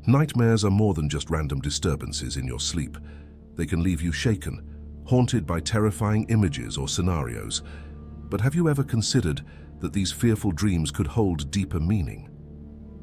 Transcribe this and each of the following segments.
Nightmares are more than just random disturbances in your sleep. They can leave you shaken, haunted by terrifying images or scenarios. But have you ever considered that these fearful dreams could hold deeper meaning?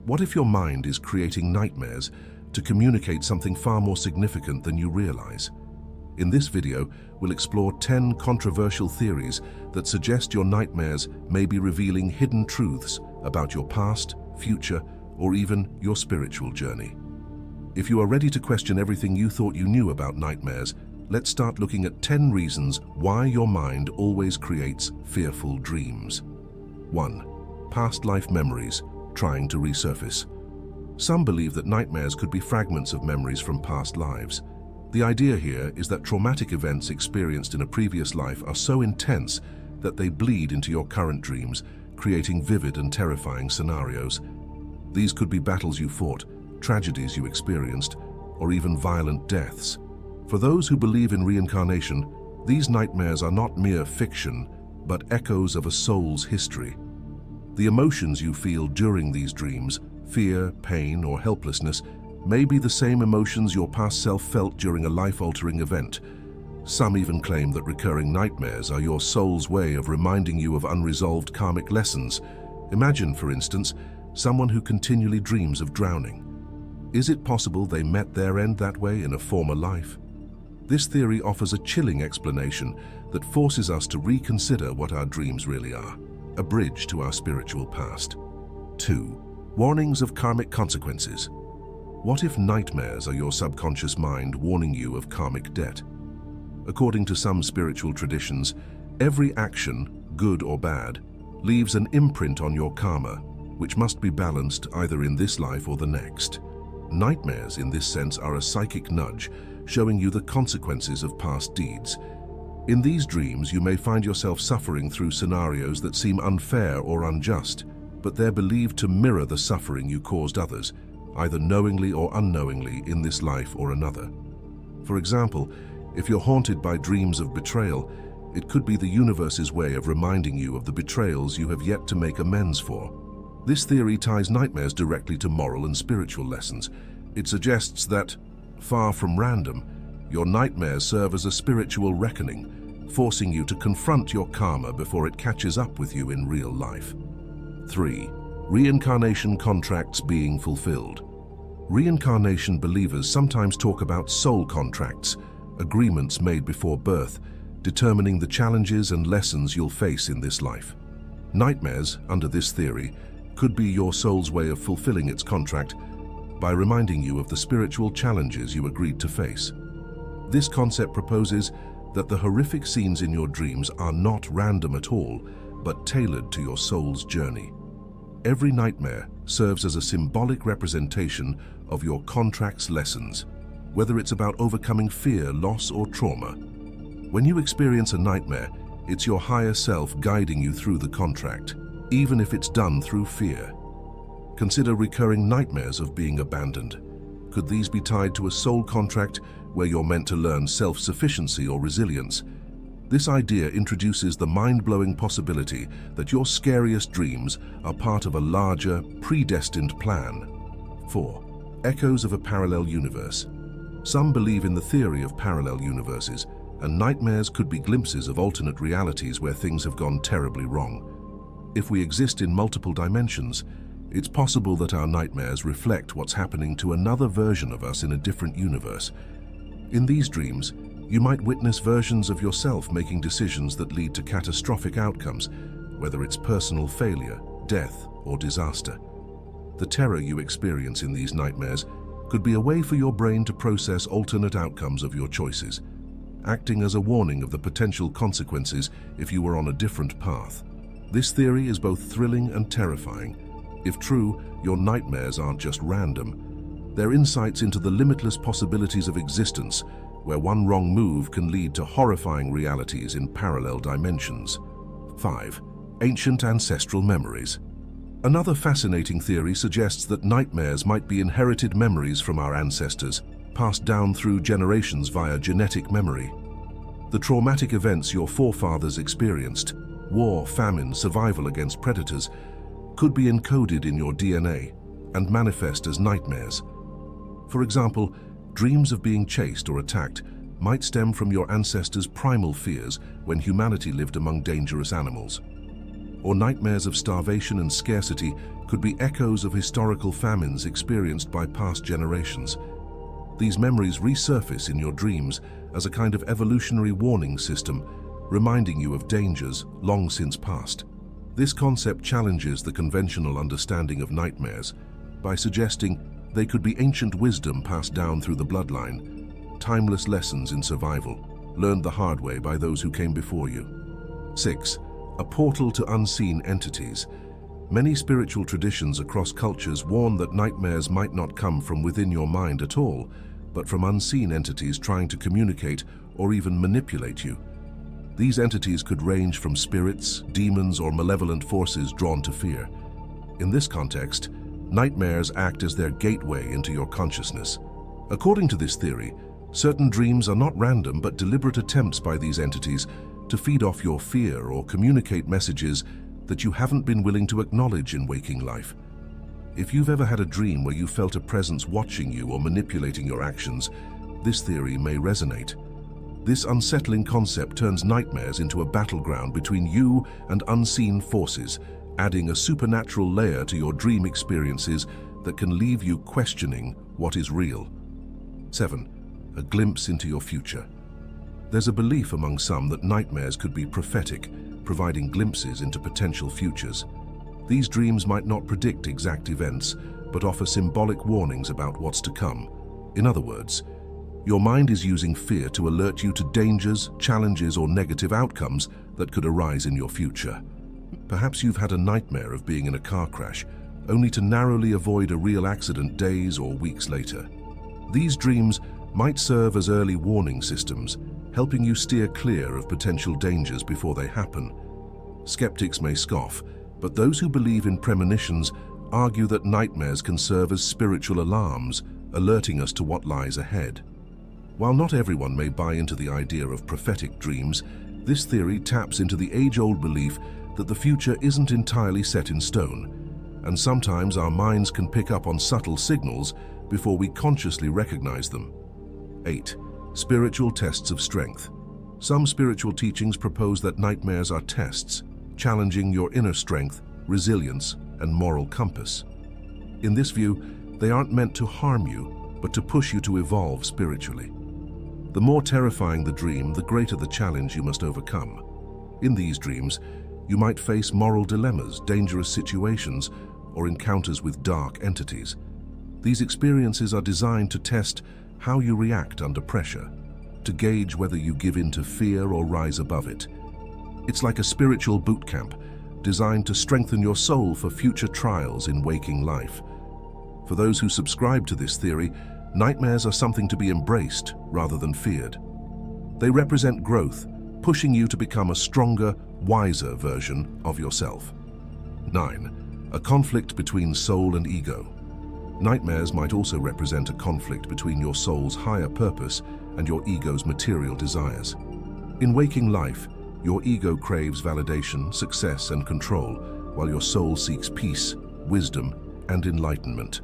What if your mind is creating nightmares to communicate something far more significant than you realize? In this video, we'll explore 10 controversial theories that suggest your nightmares may be revealing hidden truths about your past, future, or even your spiritual journey. If you are ready to question everything you thought you knew about nightmares, let's start looking at 10 reasons why your mind always creates fearful dreams. 1. Past life memories trying to resurface. Some believe that nightmares could be fragments of memories from past lives. The idea here is that traumatic events experienced in a previous life are so intense that they bleed into your current dreams, creating vivid and terrifying scenarios. These could be battles you fought, tragedies you experienced, or even violent deaths. For those who believe in reincarnation, these nightmares are not mere fiction, but echoes of a soul's history. The emotions you feel during these dreams, fear, pain, or helplessness, may be the same emotions your past self felt during a life-altering event. Some even claim that recurring nightmares are your soul's way of reminding you of unresolved karmic lessons. Imagine, for instance, someone who continually dreams of drowning. Is it possible they met their end that way in a former life? This theory offers a chilling explanation that forces us to reconsider what our dreams really are, a bridge to our spiritual past. 2. Warnings of karmic consequences. What if nightmares are your subconscious mind warning you of karmic debt? According to some spiritual traditions, every action, good or bad, leaves an imprint on your karma, which must be balanced either in this life or the next. Nightmares, in this sense, are a psychic nudge, showing you the consequences of past deeds. In these dreams, you may find yourself suffering through scenarios that seem unfair or unjust, but they're believed to mirror the suffering you caused others, either knowingly or unknowingly in this life or another. For example, if you're haunted by dreams of betrayal, it could be the universe's way of reminding you of the betrayals you have yet to make amends for. This theory ties nightmares directly to moral and spiritual lessons. It suggests that, far from random, your nightmares serve as a spiritual reckoning, forcing you to confront your karma before it catches up with you in real life. 3. Reincarnation contracts being fulfilled. Reincarnation believers sometimes talk about soul contracts, agreements made before birth, determining the challenges and lessons you'll face in this life. Nightmares, under this theory, could be your soul's way of fulfilling its contract by reminding you of the spiritual challenges you agreed to face. This concept proposes that the horrific scenes in your dreams are not random at all, but tailored to your soul's journey. Every nightmare serves as a symbolic representation of your contract's lessons, whether it's about overcoming fear, loss, or trauma. When you experience a nightmare, it's your higher self guiding you through the contract, even if it's done through fear. Consider recurring nightmares of being abandoned. Could these be tied to a soul contract where you're meant to learn self-sufficiency or resilience? This idea introduces the mind-blowing possibility that your scariest dreams are part of a larger, predestined plan. 4. Echoes of a parallel universe. Some believe in the theory of parallel universes, and nightmares could be glimpses of alternate realities where things have gone terribly wrong. If we exist in multiple dimensions, it's possible that our nightmares reflect what's happening to another version of us in a different universe. In these dreams, you might witness versions of yourself making decisions that lead to catastrophic outcomes, whether it's personal failure, death, or disaster. The terror you experience in these nightmares could be a way for your brain to process alternate outcomes of your choices, acting as a warning of the potential consequences if you were on a different path. This theory is both thrilling and terrifying. If true, your nightmares aren't just random. They're insights into the limitless possibilities of existence, where one wrong move can lead to horrifying realities in parallel dimensions. 5. Ancient ancestral memories. Another fascinating theory suggests that nightmares might be inherited memories from our ancestors, passed down through generations via genetic memory. The traumatic events your forefathers experienced, war, famine, survival against predators, could be encoded in your DNA and manifest as nightmares. For example, dreams of being chased or attacked might stem from your ancestors' primal fears when humanity lived among dangerous animals. Or nightmares of starvation and scarcity could be echoes of historical famines experienced by past generations. These memories resurface in your dreams as a kind of evolutionary warning system, reminding you of dangers long since past. This concept challenges the conventional understanding of nightmares by suggesting they could be ancient wisdom passed down through the bloodline, timeless lessons in survival, learned the hard way by those who came before you. 6. A portal to unseen entities. Many spiritual traditions across cultures warn that nightmares might not come from within your mind at all, but from unseen entities trying to communicate or even manipulate you. These entities could range from spirits, demons, or malevolent forces drawn to fear. In this context, nightmares act as their gateway into your consciousness. According to this theory, certain dreams are not random but deliberate attempts by these entities to feed off your fear or communicate messages that you haven't been willing to acknowledge in waking life. If you've ever had a dream where you felt a presence watching you or manipulating your actions, this theory may resonate. This unsettling concept turns nightmares into a battleground between you and unseen forces, adding a supernatural layer to your dream experiences that can leave you questioning what is real. 7. A glimpse into your future. There's a belief among some that nightmares could be prophetic, providing glimpses into potential futures. These dreams might not predict exact events, but offer symbolic warnings about what's to come. In other words, your mind is using fear to alert you to dangers, challenges, or negative outcomes that could arise in your future. Perhaps you've had a nightmare of being in a car crash, only to narrowly avoid a real accident days or weeks later. These dreams might serve as early warning systems, helping you steer clear of potential dangers before they happen. Skeptics may scoff, but those who believe in premonitions argue that nightmares can serve as spiritual alarms, alerting us to what lies ahead. While not everyone may buy into the idea of prophetic dreams, this theory taps into the age-old belief that the future isn't entirely set in stone, and sometimes our minds can pick up on subtle signals before we consciously recognize them. 8. Spiritual tests of strength. Some spiritual teachings propose that nightmares are tests, challenging your inner strength, resilience, and moral compass. In this view, they aren't meant to harm you, but to push you to evolve spiritually. The more terrifying the dream, the greater the challenge you must overcome. In these dreams, you might face moral dilemmas, dangerous situations, or encounters with dark entities. These experiences are designed to test how you react under pressure, to gauge whether you give in to fear or rise above it. It's like a spiritual boot camp, designed to strengthen your soul for future trials in waking life. For those who subscribe to this theory, nightmares are something to be embraced rather than feared. They represent growth, pushing you to become a stronger, wiser version of yourself. 9. A conflict between soul and ego. Nightmares might also represent a conflict between your soul's higher purpose and your ego's material desires. In waking life, your ego craves validation, success, and control, while your soul seeks peace, wisdom, and enlightenment.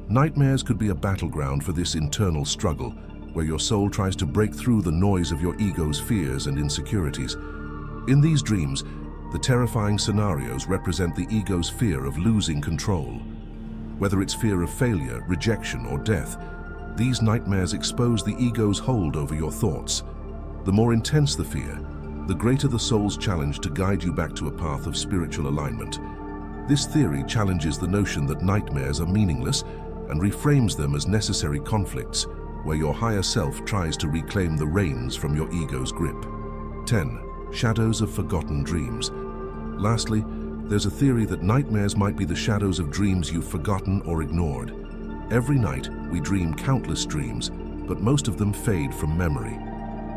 Nightmares could be a battleground for this internal struggle, where your soul tries to break through the noise of your ego's fears and insecurities. In these dreams, the terrifying scenarios represent the ego's fear of losing control. Whether it's fear of failure, rejection, or death, these nightmares expose the ego's hold over your thoughts. The more intense the fear, the greater the soul's challenge to guide you back to a path of spiritual alignment. This theory challenges the notion that nightmares are meaningless and reframes them as necessary conflicts, where your higher self tries to reclaim the reins from your ego's grip. 10. Shadows of forgotten dreams. Lastly, there's a theory that nightmares might be the shadows of dreams you've forgotten or ignored. Every night, we dream countless dreams, but most of them fade from memory.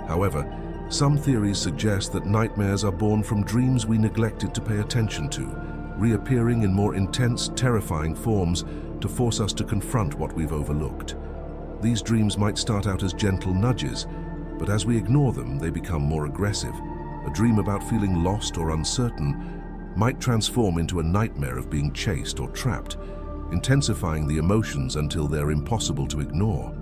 However, some theories suggest that nightmares are born from dreams we neglected to pay attention to, reappearing in more intense, terrifying forms to force us to confront what we've overlooked. These dreams might start out as gentle nudges, but as we ignore them, they become more aggressive. A dream about feeling lost or uncertain might transform into a nightmare of being chased or trapped. intensifying the emotions until they're impossible to ignore.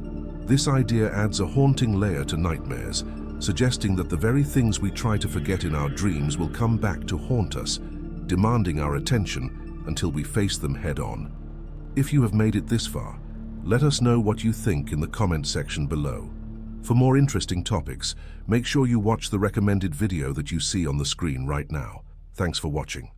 This idea adds a haunting layer to nightmares, suggesting that the very things we try to forget in our dreams will come back to haunt us, demanding our attention until we face them head-on. If you have made it this far, let us know what you think in the comment section below. For more interesting topics, make sure you watch the recommended video that you see on the screen right now. Thanks for watching.